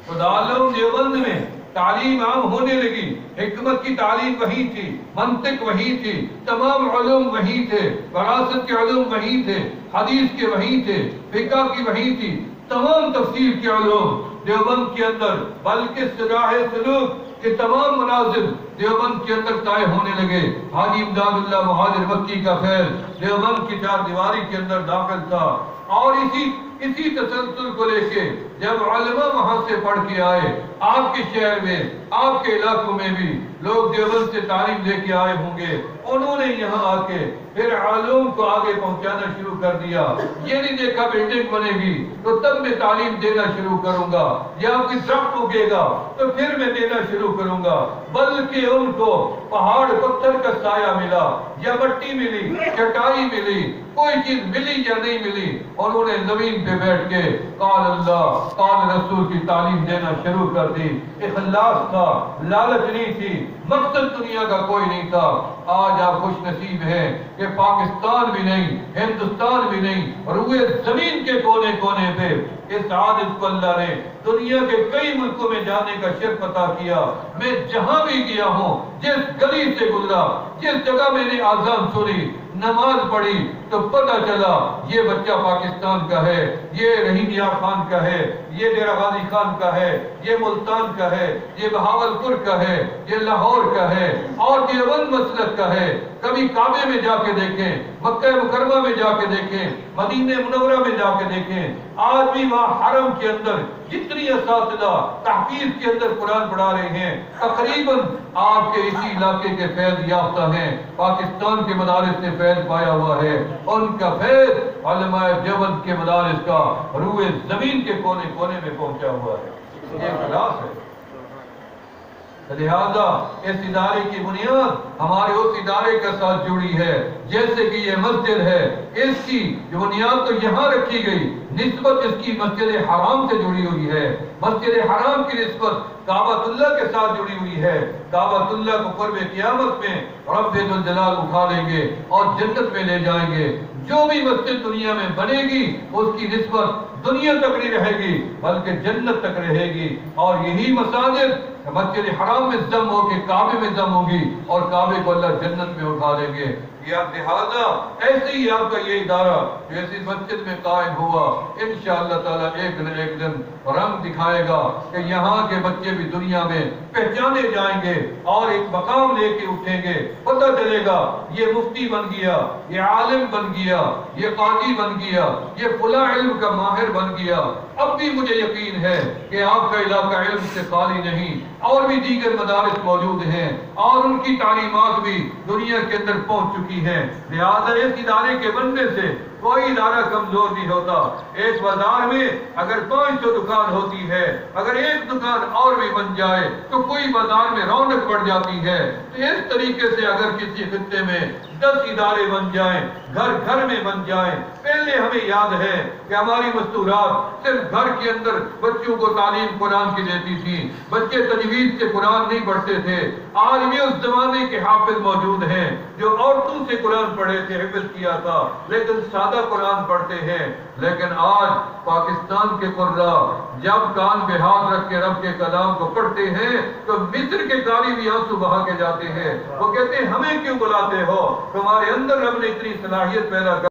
تو دارالعلوم دیوبند میں تعلیم عام ہونے لگی، حکمت کی تعلیم وہی تھی، منطق وہی تھی، تمام علوم وہی تھے، وراثت کے علوم وہی تھے، حدیث کے وہی تھے، فقہ کی وہی تھی، تمام تفسیر کے علوم دیوبند کے اندر، بلکہ صلاح سلوک کے تمام مناظر دیوبند کے اندر طے ہونے لگے۔ حاجی امداد اللہ مہاجر مکی کا فیض دیوبند کی چار دیواری کے اندر داخل تھا، اور اسی تسلسل کو لے کے جب علماء وہاں سے پڑھ کے آئے، آپ کے شہر میں، آپ کے علاقوں میں بھی لوگ دیوبند سے تعلیم لے کے آئے ہوں گے، انہوں نے یہاں آ کے پھر علوم کو آگے پہنچانا شروع کر دیا۔ یہ نہیں دیکھا بلڈنگ بنے گی تو تب میں تعلیم دینا شروع کروں گا، یا کوئی درخت اگے گا تو پھر میں دینا شروع کروں گا، بلکہ ان کو پہاڑ پتھر کا سایہ ملا، یا مٹی ملی، چٹائی ملی، کوئی چیز ملی یا نہیں ملی، انہوں نے زمین پہ بیٹھ کے قال اللہ قال رسول کی تعلیم دینا شروع کر دی۔ اخلاص تھا، لالچ نہیں تھی، مقصد دنیا کا کوئی نہیں تھا۔ آج آپ خوش نصیب ہیں کہ پاکستان بھی نہیں، ہندوستان بھی نہیں، روئے زمین کے کونے کونے پہ اس عادت کو اللہ نے دنیا کے کئی ملکوں میں جانے کا شرف عطا کیا۔ میں جہاں بھی گیا ہوں، جس گلی سے گزرا، جس جگہ میں نے آذان سنی، نماز پڑھی، تو پتہ چلا یہ بچہ پاکستان کا ہے، یہ رحیم یار خان کا ہے، یہ ڈیرہ غازی خان کا ہے، یہ ملتان کا ہے، یہ بہاولپور کا ہے، یہ لاہور کا ہے، اور دیوبند مسلک کا ہے۔ کبھی کعبے میں جا کے دیکھیں، مکہ مکرمہ میں جا کے دیکھیں، مدینہ منورہ میں جا کے دیکھیں، آج بھی وہاں حرم کے اندر جتنی اساتذہ تحفیظ کے اندر قرآن پڑھا رہے ہیں، تقریباً آپ کے اسی علاقے کے فیض یافتہ ہیں، پاکستان کے مدارس سے فیض پایا ہوا ہے، ان کا فیض علماء دیوبند کے مدارس کا روئے زمین کے کونے کونے میں پہنچا ہوا ہے۔ یہ اخلاص ہے۔ لہذا اس ادارے کی بنیاد ہمارے اس ادارے کے ساتھ جڑی ہے، جیسے کہ یہ مسجد ہے، اس کی بنیاد تو یہاں رکھی گئی، نسبت اس کی مسجد حرام سے جڑی ہوئی ہے، مسجد حرام کی نسبت کعبۃ اللہ کے ساتھ جڑی ہوئی ہے۔ کعبۃ اللہ کو قرب قیامت میں رب ذوالجلال اٹھا لیں گے اور جنت میں لے جائیں گے۔ جو بھی مسجد دنیا میں بنے گی اس کی نسبت دنیا تک نہیں رہے گی بلکہ جنت تک رہے گی، اور یہی مساجد مسجد حرام میں ضم ہو کے کعبے میں ضم ہوگی، اور کعبے کو اللہ جنت میں اٹھا لیں گے۔ لہذا ایسے ہی آپ کا یہ ادارہ جو ایسی مسجد میں قائم ہوا، انشاءاللہ تعالیٰ ایک نہ ایک دن رنگ دکھائے گا کہ یہاں کے بچے بھی دنیا میں پہچانے جائیں گے اور ایک مقام لے کے اٹھیں گے۔ پتہ چلے گا یہ مفتی بن گیا، یہ عالم بن گیا، یہ قاضی بن گیا، یہ فلاں علم کا ماہر بن گیا۔ اب بھی مجھے یقین ہے کہ آپ کا علاقہ علم سے خالی نہیں، اور بھی دیگر مدارس موجود ہیں، اور ان کی تعلیمات بھی دنیا کے اندر پہنچ چکی ہیں۔ لہذا اس ادارے کے بننے سے کوئی ادارہ کمزور نہیں ہوتا۔ ایک بازار میں اگر 500 دکان ہوتی ہے، اگر ایک دکان اور بھی بن جائے تو کوئی بازار میں رونق بڑھ جاتی ہے۔ تو اس طریقے سے اگر کسی خطے میں 10 ادارے بن جائیں، گھر گھر میں بن جائیں۔ پہلے ہمیں یاد ہے کہ ہماری مستورات صرف گھر کے اندر بچوں کو تعلیم قرآن کی دیتی تھی، بچے تجوید سے قرآن نہیں پڑھتے تھے۔ آج بھی اس زمانے کے حافظ موجود ہیں جو عورتوں سے قرآن پڑھے تھے، حفظ کیا تھا، لیکن سادہ قرآن پڑھتے ہیں۔ لیکن آج پاکستان کے قراء جب کان پہ ہاتھ رکھ کے رب کے کلام کو پڑھتے ہیں تو مصر کے قاری بھی آنسو بہا کے جاتے ہیں۔ وہ کہتے ہیں ہمیں کیوں بلاتے ہو، تمہارے اندر رب نے اتنی صلاحیت پیدا کر